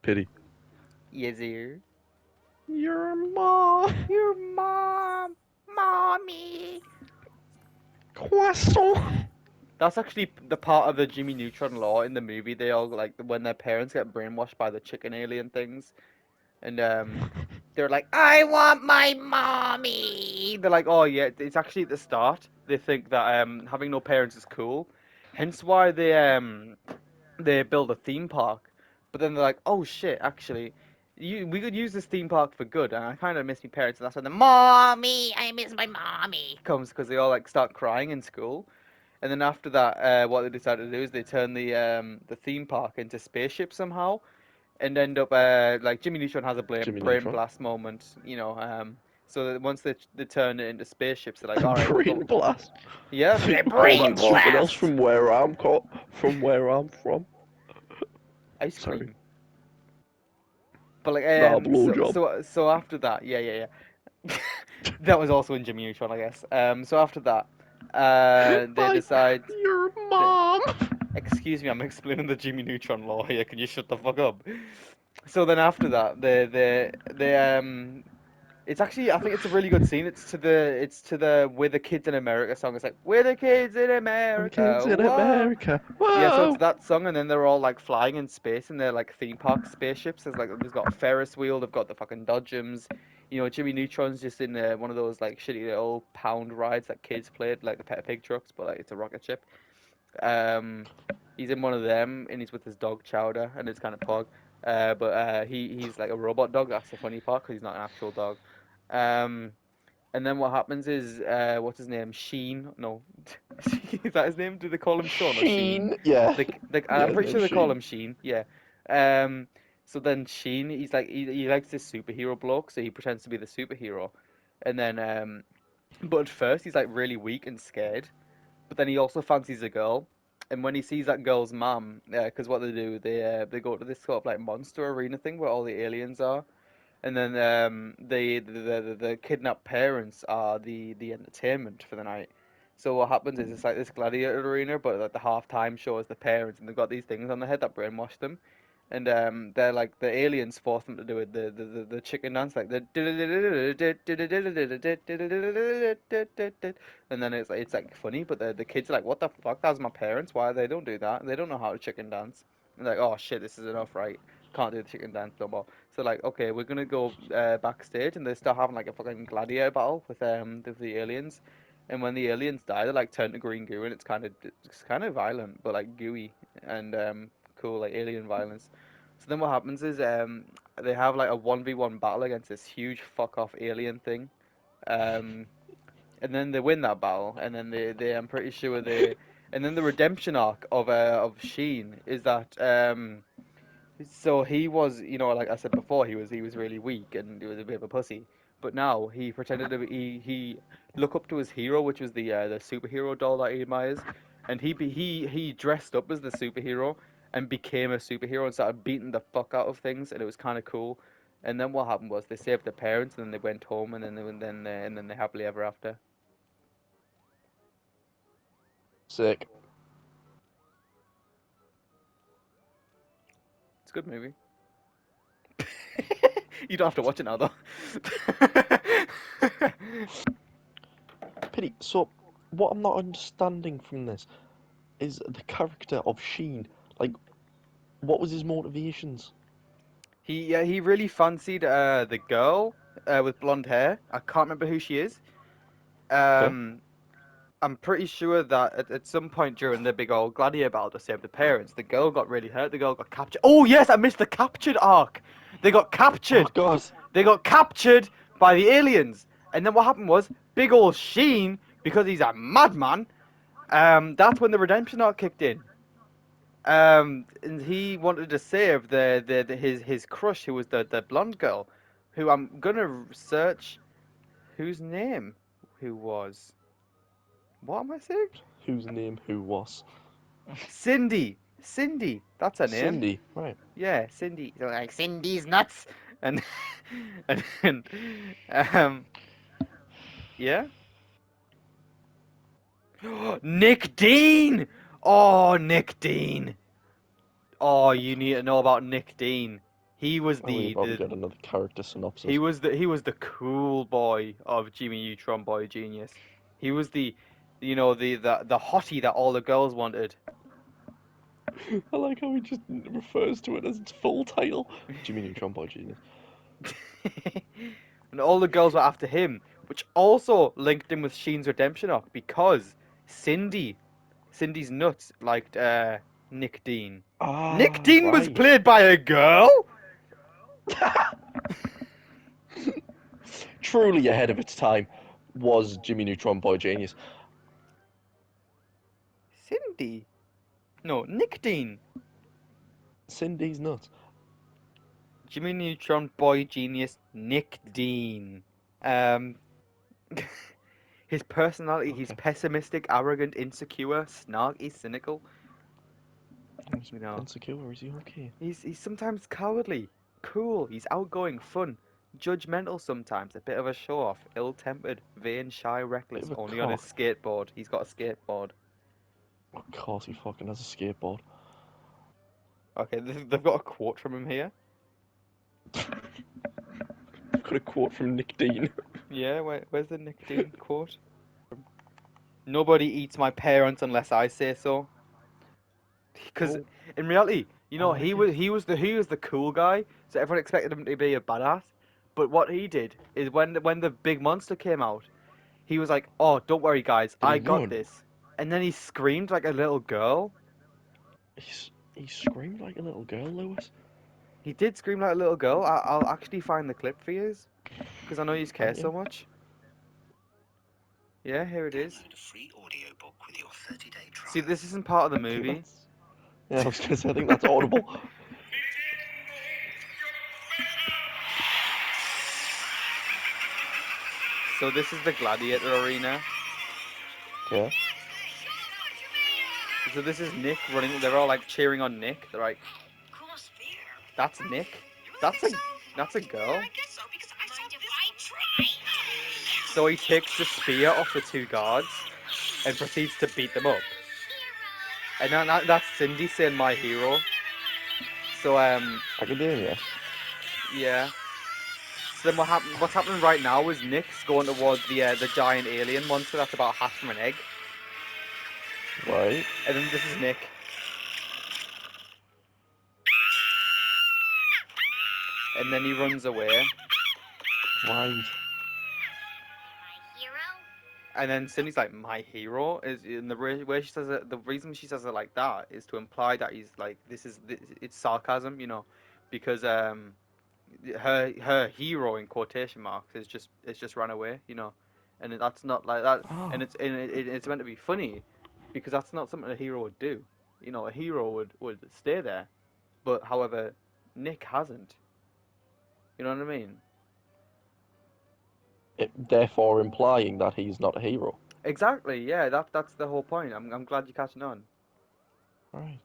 Pity. Yes, here. Your mom. Your mom, mommy. Croissant. That's actually the part of the Jimmy Neutron law in the movie. They all like when their parents get brainwashed by the chicken alien things, and they're like, "I want my mommy." They're like, "Oh yeah." It's actually at the start. They think that having no parents is cool, hence why they build a theme park. But then they're like, "Oh shit, actually." We could use this theme park for good, and I kind of miss my parents, and that's when the mommy, I miss my mommy comes because they all like start crying in school. And then after that, what they decided to do is they turn the theme park into spaceship somehow, and end up like Jimmy Neutron has a Jimmy brain Neutron. blast moment, so that once they turn it into spaceships, they're like, all right, we're Brain going, blast. yeah, I that's think right, we call brain that something else blast, from where I'm from where I'm from. ice Sorry. cream. But like Nah, blowjob. so after that, yeah. That was also in Jimmy Neutron, I guess. So after that, they Hi, decide your that, mom. excuse me, I'm explaining the Jimmy Neutron law here. Can you shut the fuck up? So then after that, it's actually I think it's a really good scene. It's to the "We're the Kids in America" song. It's like "We're the kids in The kids America." in Whoa. America. Yeah, so it's Whoa. that song, and then they're all like flying in space in their like theme park spaceships. There's got a Ferris wheel. They've got the fucking Dodgems. Jimmy Neutron's just in one of those like shitty little pound rides that kids played, like the Peppa Pig trucks, but like it's a rocket ship. Um, he's in one of them, and he's with his dog Chowder, and it's kind of pog. But he's like a robot dog. That's the funny part, because he's not an actual dog. Um, and then what happens is, what's his name? Sheen? No, is that his name? Do they call him Sean or Sheen? Sheen. Yeah. Yeah, I'm his pretty name's sure they call Sheen. him Sheen. Yeah. Um, so then Sheen, he's like he likes this superhero bloke, so he pretends to be the superhero, and then but at first he's like really weak and scared, but then he also fancies a girl. And when he sees that girl's mum, because what they do, they go to this sort of like monster arena thing where all the aliens are, and then the kidnapped parents are the entertainment for the night. So what happens is it's like this gladiator arena, but like the halftime show is the parents, and they've got these things on their head that brainwash them, and they're like the aliens force them to do it, the chicken dance, like the and then it's like funny, but the kids are like, what the fuck? That's my parents. Why they don't do that? They don't know how to chicken dance. And like, oh shit, this is enough, right? Can't do the chicken dance no more. So like, okay, we're gonna go backstage, and they start having like a fucking gladiator battle with the aliens. And when the aliens die, they like turn to green goo, and it's kind of violent, but like gooey and cool, like alien violence. So then what happens is they have like a 1v1 battle against this huge fuck off alien thing. Um, and then they win that battle, and then they I'm pretty sure they and then the redemption arc of Sheen is that so he was, like I said before, he was really weak and he was a bit of a pussy. But now he pretended to be, he look up to his hero, which was the superhero doll that he admires, and he dressed up as the superhero and became a superhero and started beating the fuck out of things, and it was kind of cool. And then what happened was they saved their parents, and then they went home, and then they happily ever after. Sick. It's a good movie. You don't have to watch it now though. Pity. So, what I'm not understanding from this is the character of Sheen. Like, what was his motivations? He really fancied the girl with blonde hair. I can't remember who she is. Okay. Um, I'm pretty sure that at some point during the big old gladiator battle to save the parents, the girl got really hurt. The girl got captured. Oh yes, I missed the captured arc. They got Oh captured. God. They got captured by the aliens. And then what happened was big old Sheen, because he's a madman. That's when the redemption arc kicked in. And he wanted to save his crush, who was the blonde girl, who I'm gonna search whose name who was. What am I saying? Whose name who was? Cindy. Cindy. That's her name. Cindy. Right. Yeah, Cindy. So like Cindy's nuts, and and um yeah. Nick Dean. Oh, Nick Dean. Oh, you need to know about Nick Dean. He was Oh, we the, probably the got another character he synopsis. was the cool boy of Jimmy Neutron Boy Genius. He was the hottie that all the girls wanted. I like how he just refers to it as its full title. Jimmy Neutron Boy Genius. And all the girls were after him, which also linked him with Sheen's redemption arc because Cindy's nuts liked Nick Dean. Nick Ah, Dean was right. played by a girl? Truly ahead of its time was Jimmy Neutron Boy Genius. Cindy? No, Nick Dean. Cindy's nuts. Jimmy Neutron Boy Genius Nick Dean. Um his personality, he's Okay. pessimistic, arrogant, insecure, snarky, cynical. He's You know, insecure, is he okay? he's sometimes cowardly, cool, he's outgoing, fun, judgmental sometimes, a bit of a show-off, ill-tempered, vain, shy, Bit reckless, of a only on his cock. skateboard. He's got a skateboard. Of course he fucking has a skateboard. Okay, they've got a quote from him here. I've got a quote from Nick Dean. Yeah, where's the Nick Dean quote? Nobody eats my parents unless I say so. Because Oh, in reality, I like it. he was the cool guy, so everyone expected him to be a badass. But what he did is when the big monster came out, he was like, "Oh, don't worry, guys, Did he I got run? this." And then he screamed like a little girl. He screamed like a little girl, Lewis. He did scream like a little girl. I'll actually find the clip for you, because I know you care Thank so you. much. Yeah, here it is. Download a free audiobook with your 30-day trial. See, this isn't part of the I think movie. that's. Yeah, I was gonna say, I think that's audible. So this is the gladiator arena. Okay. So this is Nick running. They're all like cheering on Nick. They're like, "That's Nick. That's a that's a girl." So he takes the spear off the two guards and proceeds to beat them up. And that's Cindy saying "my hero." So Academia. yeah. So then what's happening right now is Nick's going towards the giant alien monster that's about half from an egg, Right. and then this is Nick. And then he runs away. Right. And then Cindy's like, "My hero," is in the way she says it. The reason she says it like that is to imply that he's like, it's sarcasm, because her hero in quotation marks is just run away, and that's not like that, Oh. it's meant to be funny, because that's not something a hero would do. A hero would stay there, but however, Nick hasn't. You know what I mean? Therefore implying that he's not a hero. Exactly. Yeah. That's the whole point. I'm glad you're catching on. Right.